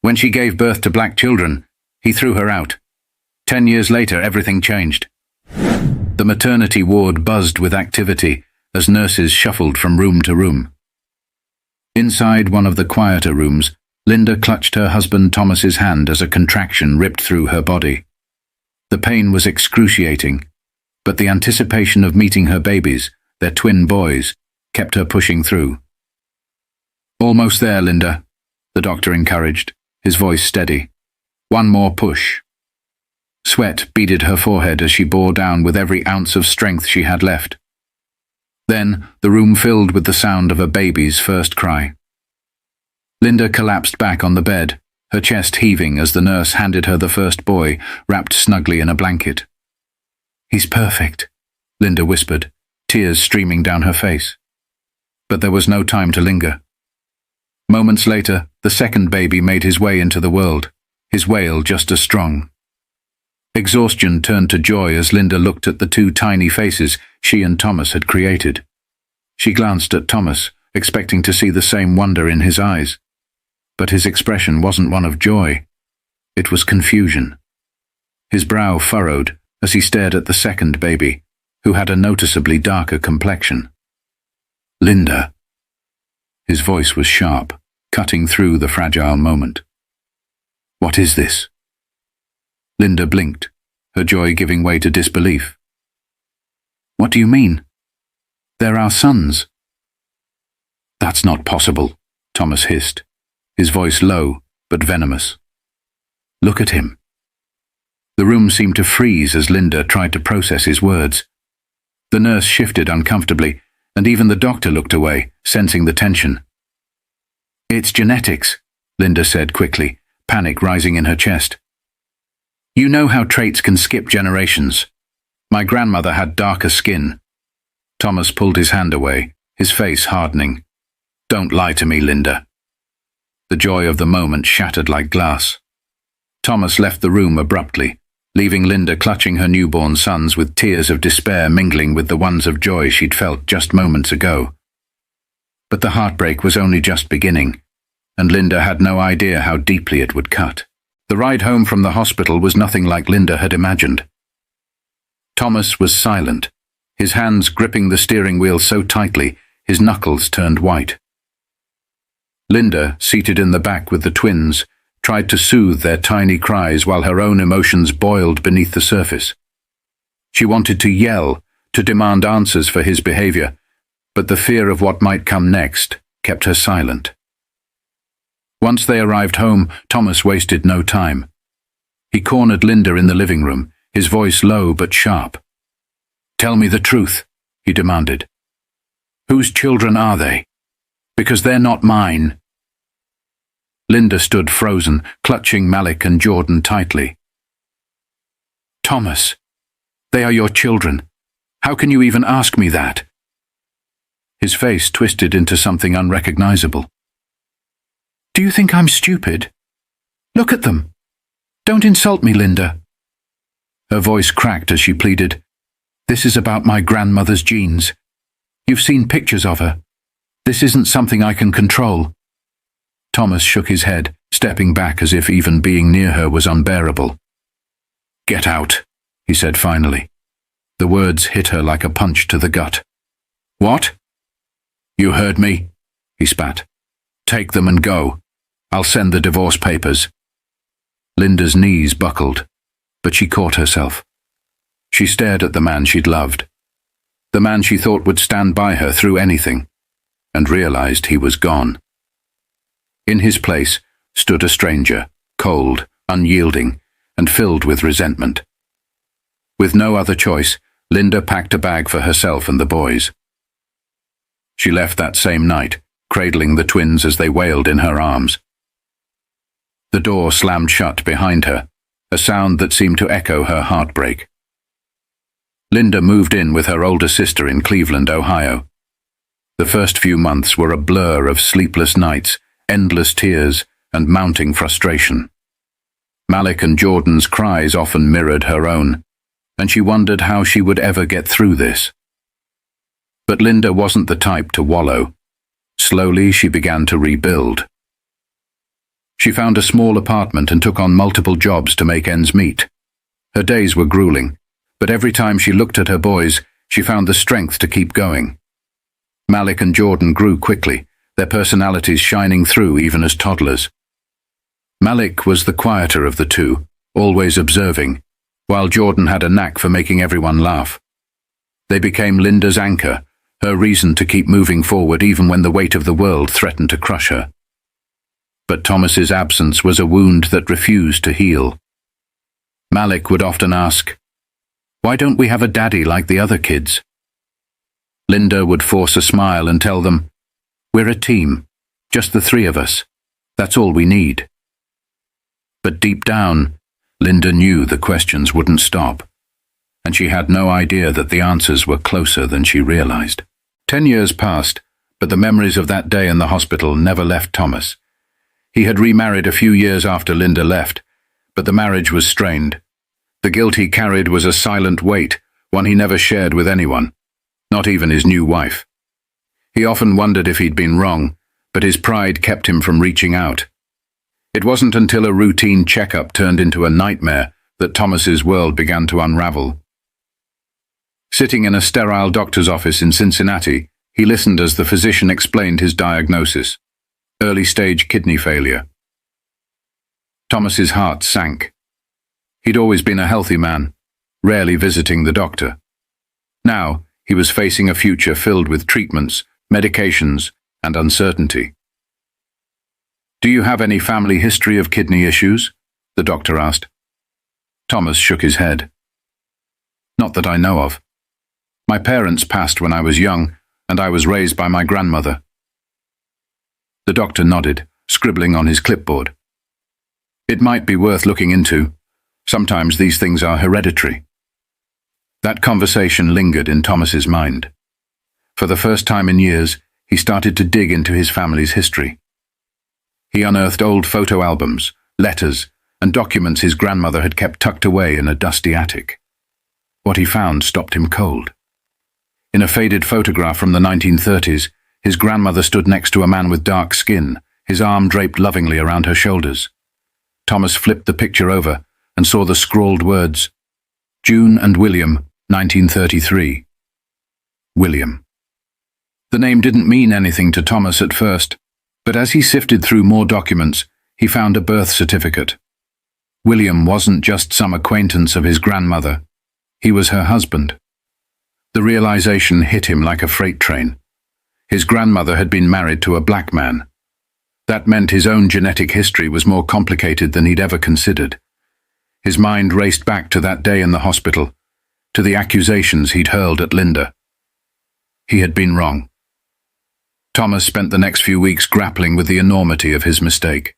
When she gave birth to black children, he threw her out. 10 years later, everything changed. The maternity ward buzzed with activity as nurses shuffled from room to room. Inside one of the quieter rooms, Linda clutched her husband Thomas's hand as a contraction ripped through her body. The pain was excruciating, but the anticipation of meeting her babies, their twin boys, kept her pushing through. "Almost there, Linda," the doctor encouraged, his voice steady. "One more push." Sweat beaded her forehead as she bore down with every ounce of strength she had left. Then the room filled with the sound of a baby's first cry. Linda collapsed back on the bed, her chest heaving as the nurse handed her the first boy, wrapped snugly in a blanket. "He's perfect," Linda whispered, tears streaming down her face. But there was no time to linger. Moments later, the second baby made his way into the world, his wail just as strong. Exhaustion turned to joy as Linda looked at the two tiny faces she and Thomas had created. She glanced at Thomas, expecting to see the same wonder in his eyes. But his expression wasn't one of joy. It was confusion. His brow furrowed as he stared at the second baby, who had a noticeably darker complexion. "Linda." His voice was sharp, cutting through the fragile moment. "What is this?" Linda blinked, her joy giving way to disbelief. "What do you mean? They're our sons." "That's not possible," Thomas hissed, his voice low but venomous. "Look at him." The room seemed to freeze as Linda tried to process his words. The nurse shifted uncomfortably, and even the doctor looked away, sensing the tension. "It's genetics," Linda said quickly, panic rising in her chest. "You know how traits can skip generations. My grandmother had darker skin." Thomas pulled his hand away, his face hardening. "Don't lie to me, Linda." The joy of the moment shattered like glass. Thomas left the room abruptly, leaving Linda clutching her newborn sons with tears of despair mingling with the ones of joy she'd felt just moments ago. But the heartbreak was only just beginning, and Linda had no idea how deeply it would cut. The ride home from the hospital was nothing like Linda had imagined. Thomas was silent, his hands gripping the steering wheel so tightly his knuckles turned white. Linda, seated in the back with the twins, tried to soothe their tiny cries while her own emotions boiled beneath the surface. She wanted to yell, to demand answers for his behavior, but the fear of what might come next kept her silent. Once they arrived home, Thomas wasted no time. He cornered Linda in the living room, his voice low but sharp. "Tell me the truth," he demanded. "Whose children are they? Because they're not mine." Linda stood frozen, clutching Malik and Jordan tightly. "Thomas, they are your children. How can you even ask me that?" His face twisted into something unrecognizable. "Do you think I'm stupid? Look at them. Don't insult me, Linda." Her voice cracked as she pleaded, "This is about my grandmother's genes. You've seen pictures of her. This isn't something I can control." Thomas shook his head, stepping back as if even being near her was unbearable. "Get out," he said finally. The words hit her like a punch to the gut. "What?" "You heard me," he spat. "Take them and go. I'll send the divorce papers." Linda's knees buckled, but she caught herself. She stared at the man she'd loved, the man she thought would stand by her through anything, and realized he was gone. In his place stood a stranger, cold, unyielding, and filled with resentment. With no other choice, Linda packed a bag for herself and the boys. She left that same night, cradling the twins as they wailed in her arms. The door slammed shut behind her, a sound that seemed to echo her heartbreak. Linda moved in with her older sister in Cleveland, Ohio. The first few months were a blur of sleepless nights, endless tears, and mounting frustration. Malik and Jordan's cries often mirrored her own, and she wondered how she would ever get through this. But Linda wasn't the type to wallow. Slowly she began to rebuild. She found a small apartment and took on multiple jobs to make ends meet. Her days were grueling, but every time she looked at her boys, she found the strength to keep going. Malik and Jordan grew quickly, their personalities shining through even as toddlers. Malik was the quieter of the two, always observing, while Jordan had a knack for making everyone laugh. They became Linda's anchor, her reason to keep moving forward even when the weight of the world threatened to crush her. But Thomas's absence was a wound that refused to heal. Malik would often ask, "Why don't we have a daddy like the other kids?" Linda would force a smile and tell them, "We're a team, just the three of us. That's all we need." But deep down, Linda knew the questions wouldn't stop, and she had no idea that the answers were closer than she realized. 10 years passed, but the memories of that day in the hospital never left Thomas. He had remarried a few years after Linda left, but the marriage was strained. The guilt he carried was a silent weight, one he never shared with anyone, not even his new wife. He often wondered if he'd been wrong, but his pride kept him from reaching out. It wasn't until a routine checkup turned into a nightmare that Thomas's world began to unravel. Sitting in a sterile doctor's office in Cincinnati, he listened as the physician explained his diagnosis: early-stage kidney failure. Thomas's heart sank. He'd always been a healthy man, rarely visiting the doctor. Now, he was facing a future filled with treatments, medications, and uncertainty. "Do you have any family history of kidney issues?" the doctor asked. Thomas shook his head. "Not that I know of. My parents passed when I was young, and I was raised by my grandmother." The doctor nodded, scribbling on his clipboard. "It might be worth looking into. Sometimes these things are hereditary." That conversation lingered in Thomas's mind. For the first time in years, he started to dig into his family's history. He unearthed old photo albums, letters, and documents his grandmother had kept tucked away in a dusty attic. What he found stopped him cold. In a faded photograph from the 1930s, his grandmother stood next to a man with dark skin, his arm draped lovingly around her shoulders. Thomas flipped the picture over and saw the scrawled words, "June and William, 1933. William. The name didn't mean anything to Thomas at first, but as he sifted through more documents, he found a birth certificate. William wasn't just some acquaintance of his grandmother. He was her husband. The realization hit him like a freight train. His grandmother had been married to a black man. That meant his own genetic history was more complicated than he'd ever considered. His mind raced back to that day in the hospital, to the accusations he'd hurled at Linda. He had been wrong. Thomas spent the next few weeks grappling with the enormity of his mistake.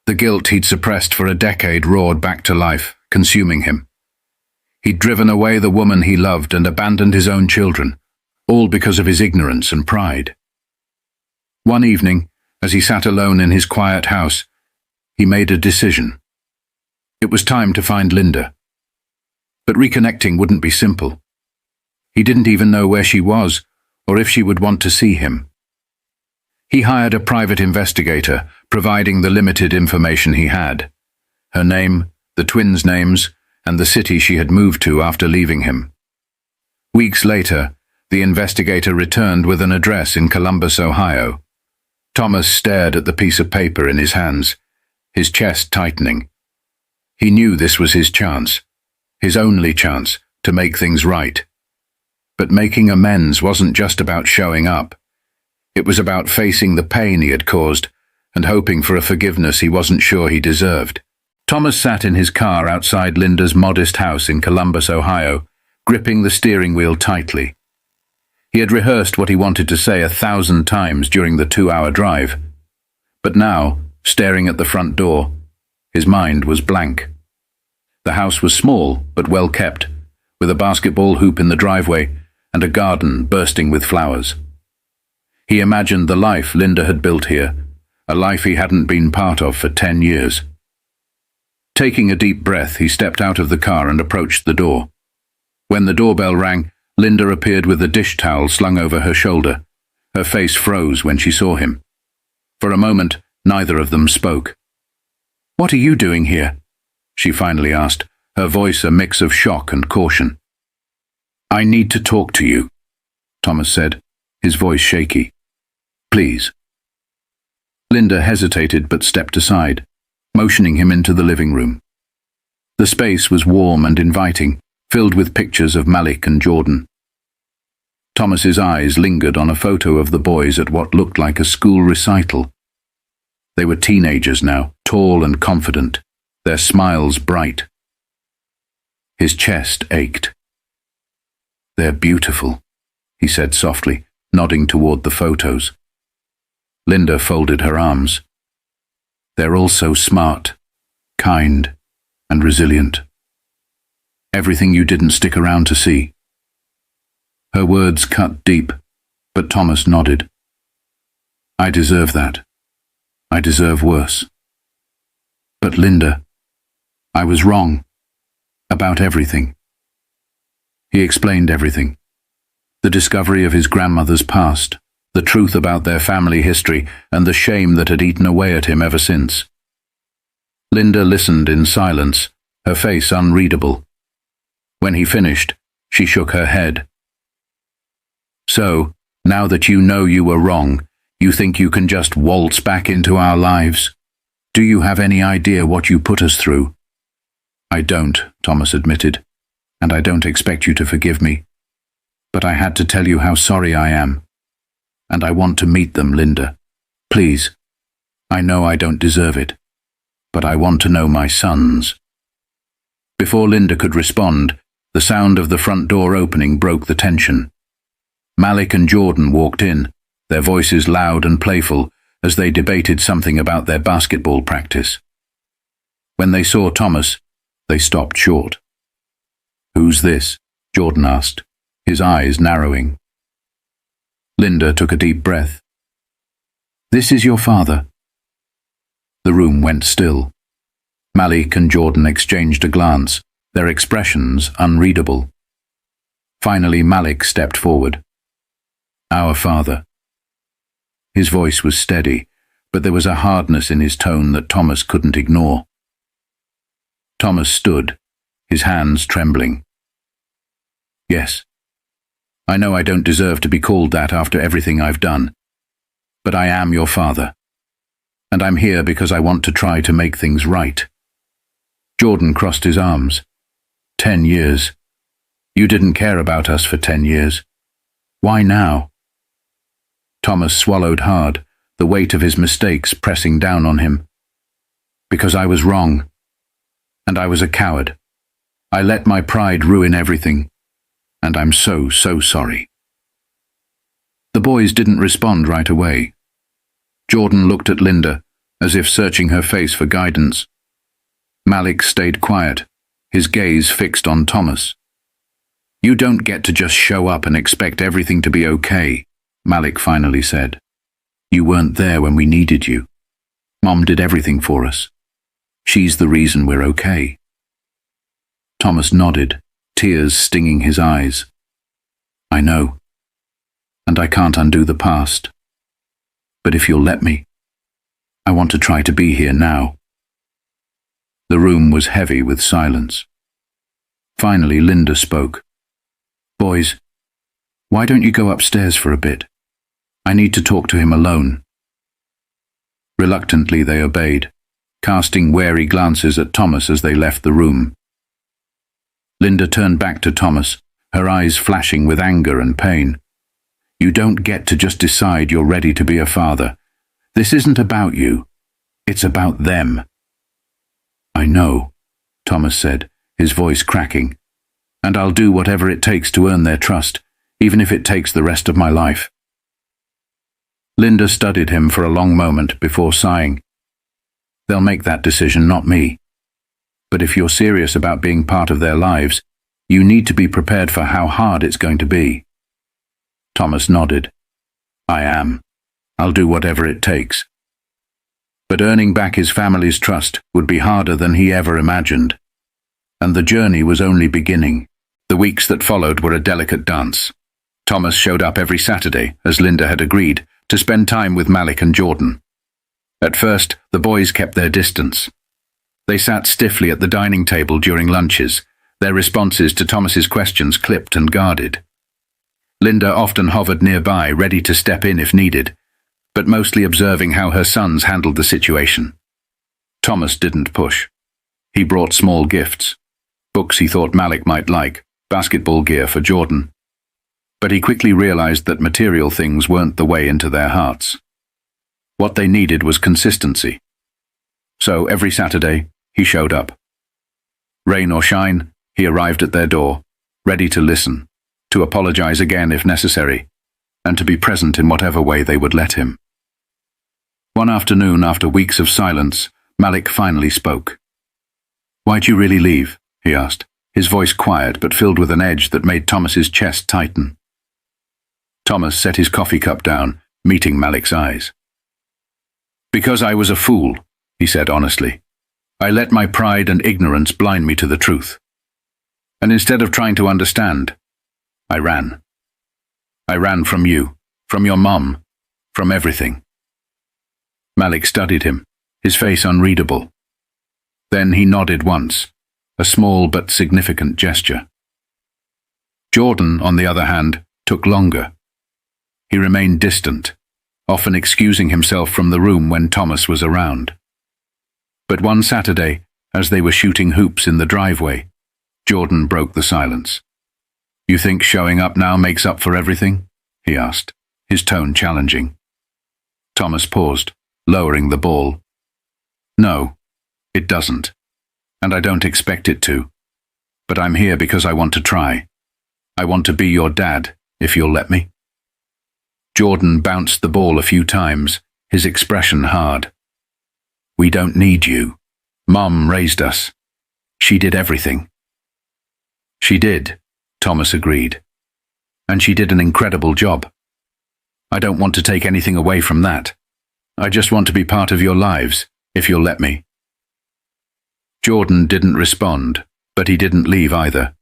The guilt he'd suppressed for a decade roared back to life, consuming him. He'd driven away the woman he loved and abandoned his own children, all because of his ignorance and pride. One evening, as he sat alone in his quiet house, he made a decision. It was time to find Linda. But reconnecting wouldn't be simple. He didn't even know where she was, or if she would want to see him. He hired a private investigator, providing the limited information he had: her name, the twins' names, and the city she had moved to after leaving him. Weeks later, the investigator returned with an address in Columbus, Ohio. Thomas stared at the piece of paper in his hands, his chest tightening. He knew this was his chance, his only chance, to make things right. But making amends wasn't just about showing up. It was about facing the pain he had caused and hoping for a forgiveness he wasn't sure he deserved. Thomas sat in his car outside Linda's modest house in Columbus, Ohio, gripping the steering wheel tightly. He had rehearsed what he wanted to say 1,000 times during the 2-hour drive. But now, staring at the front door, his mind was blank. The house was small but well kept, with a basketball hoop in the driveway and a garden bursting with flowers. He imagined the life Linda had built here, a life he hadn't been part of for 10 years. Taking a deep breath, he stepped out of the car and approached the door. When the doorbell rang, Linda appeared with a dish towel slung over her shoulder. Her face froze when she saw him. For a moment, neither of them spoke. "What are you doing here?" she finally asked, her voice a mix of shock and caution. "I need to talk to you," Thomas said, his voice shaky. "Please." Linda hesitated but stepped aside, motioning him into the living room. The space was warm and inviting, filled with pictures of Malik and Jordan. Thomas's eyes lingered on a photo of the boys at what looked like a school recital. They were teenagers now, tall and confident, their smiles bright. His chest ached. "They're beautiful," he said softly, nodding toward the photos. Linda folded her arms. "They're all so smart, kind, and resilient. Everything you didn't stick around to see." Her words cut deep, but Thomas nodded. "I deserve that. I deserve worse. But Linda, I was wrong. About everything." He explained everything. The discovery of his grandmother's past, the truth about their family history, and the shame that had eaten away at him ever since. Linda listened in silence, her face unreadable. When he finished, she shook her head. "So, now that you know you were wrong, you think you can just waltz back into our lives? Do you have any idea what you put us through?" "I don't," Thomas admitted, "and I don't expect you to forgive me. But I had to tell you how sorry I am. And I want to meet them, Linda. Please. I know I don't deserve it, but I want to know my sons." Before Linda could respond, the sound of the front door opening broke the tension. Malik and Jordan walked in, their voices loud and playful, as they debated something about their basketball practice. When they saw Thomas, they stopped short. "Who's this?" Jordan asked, his eyes narrowing. Linda took a deep breath. "This is your father." The room went still. Malik and Jordan exchanged a glance, their expressions unreadable. Finally, Malik stepped forward. "Our father." His voice was steady, but there was a hardness in his tone that Thomas couldn't ignore. Thomas stood, his hands trembling. "Yes. I know I don't deserve to be called that after everything I've done, but I am your father, and I'm here because I want to try to make things right." Jordan crossed his arms. 10 years. You didn't care about us for 10 years. Why now?" Thomas swallowed hard, the weight of his mistakes pressing down on him. "Because I was wrong. And I was a coward. I let my pride ruin everything. And I'm so sorry." The boys didn't respond right away. Jordan looked at Linda, as if searching her face for guidance. Malik stayed quiet, his gaze fixed on Thomas. "You don't get to just show up and expect everything to be okay," Malik finally said. "You weren't there when we needed you. Mom did everything for us. She's the reason we're okay." Thomas nodded, tears stinging his eyes. "I know. And I can't undo the past. But if you'll let me, I want to try to be here now." The room was heavy with silence. Finally, Linda spoke. "Boys, why don't you go upstairs for a bit? I need to talk to him alone." Reluctantly, they obeyed, casting wary glances at Thomas as they left the room. Linda turned back to Thomas, her eyes flashing with anger and pain. "You don't get to just decide you're ready to be a father. This isn't about you. It's about them." "I know," Thomas said, his voice cracking, "and I'll do whatever it takes to earn their trust, even if it takes the rest of my life." Linda studied him for a long moment before sighing. "They'll make that decision, not me. But if you're serious about being part of their lives, you need to be prepared for how hard it's going to be." Thomas nodded. "I am. I'll do whatever it takes." But earning back his family's trust would be harder than he ever imagined. And the journey was only beginning. The weeks that followed were a delicate dance. Thomas showed up every Saturday, as Linda had agreed, to spend time with Malik and Jordan. At first, the boys kept their distance. They sat stiffly at the dining table during lunches, their responses to Thomas's questions clipped and guarded. Linda often hovered nearby, ready to step in if needed, but mostly observing how her sons handled the situation. Thomas didn't push. He brought small gifts, books he thought Malik might like, basketball gear for Jordan. But he quickly realized that material things weren't the way into their hearts. What they needed was consistency. So every Saturday, he showed up. Rain or shine, he arrived at their door, ready to listen, to apologize again if necessary, and to be present in whatever way they would let him. One afternoon, after weeks of silence, Malik finally spoke. "Why'd you really leave?" he asked, his voice quiet but filled with an edge that made Thomas's chest tighten. Thomas set his coffee cup down, meeting Malik's eyes. "Because I was a fool," he said honestly. "I let my pride and ignorance blind me to the truth. And instead of trying to understand, I ran. I ran from you, from your mum, from everything." Malik studied him, his face unreadable. Then he nodded once, a small but significant gesture. Jordan, on the other hand, took longer. He remained distant, often excusing himself from the room when Thomas was around. But one Saturday, as they were shooting hoops in the driveway, Jordan broke the silence. "You think showing up now makes up for everything?" he asked, his tone challenging. Thomas paused, lowering the ball. "No, it doesn't, and I don't expect it to. But I'm here because I want to try. I want to be your dad, if you'll let me." Jordan bounced the ball a few times, his expression hard. "We don't need you. Mom raised us. She did everything." "She did," Thomas agreed. "And she did an incredible job. I don't want to take anything away from that. I just want to be part of your lives, if you'll let me." Jordan didn't respond, but he didn't leave either.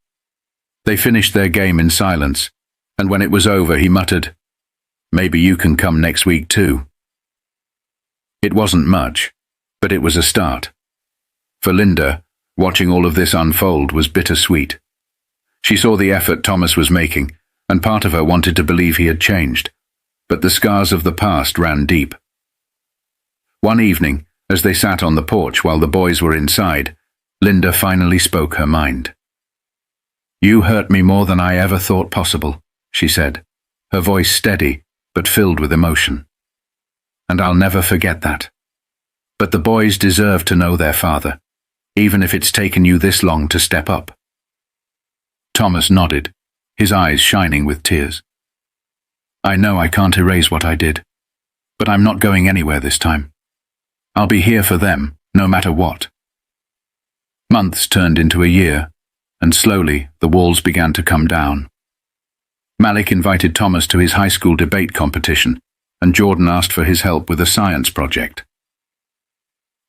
They finished their game in silence, and when it was over he muttered, "Maybe you can come next week too." It wasn't much, but it was a start. For Linda, watching all of this unfold was bittersweet. She saw the effort Thomas was making, and part of her wanted to believe he had changed, but the scars of the past ran deep. One evening, as they sat on the porch while the boys were inside, Linda finally spoke her mind. "You hurt me more than I ever thought possible," she said, her voice steady but filled with emotion. "And I'll never forget that. But the boys deserve to know their father, even if it's taken you this long to step up." Thomas nodded, his eyes shining with tears. "I know I can't erase what I did, but I'm not going anywhere this time. I'll be here for them, no matter what." Months turned into a year, and slowly the walls began to come down. Malik invited Thomas to his high school debate competition, and Jordan asked for his help with a science project.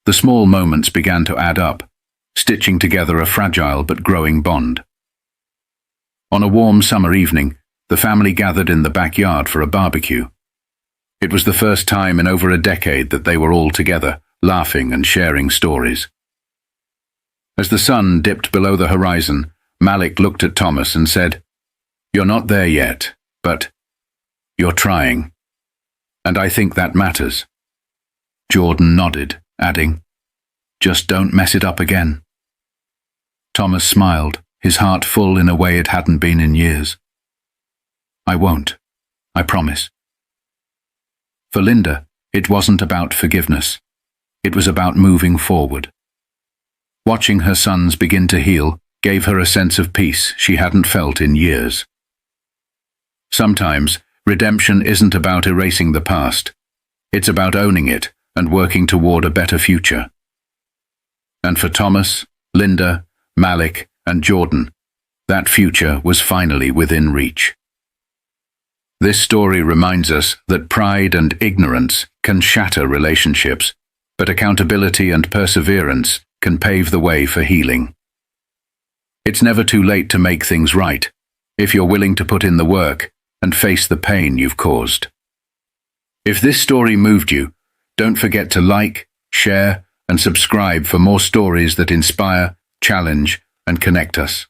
The small moments began to add up, stitching together a fragile but growing bond. On a warm summer evening, the family gathered in the backyard for a barbecue. It was the first time in over a decade that they were all together, laughing and sharing stories. As the sun dipped below the horizon, Malik looked at Thomas and said, "You're not there yet, but you're trying. And I think that matters." Jordan nodded, adding, "Just don't mess it up again." Thomas smiled, his heart full in a way it hadn't been in years. "I won't. I promise." For Linda, it wasn't about forgiveness. It was about moving forward. Watching her sons begin to heal gave her a sense of peace she hadn't felt in years. Sometimes, redemption isn't about erasing the past. It's about owning it and working toward a better future. And for Thomas, Linda, Malik, and Jordan, that future was finally within reach. This story reminds us that pride and ignorance can shatter relationships, but accountability and perseverance can pave the way for healing. It's never too late to make things right, if you're willing to put in the work and face the pain you've caused. If this story moved you, don't forget to like, share, and subscribe for more stories that inspire, challenge, and connect us.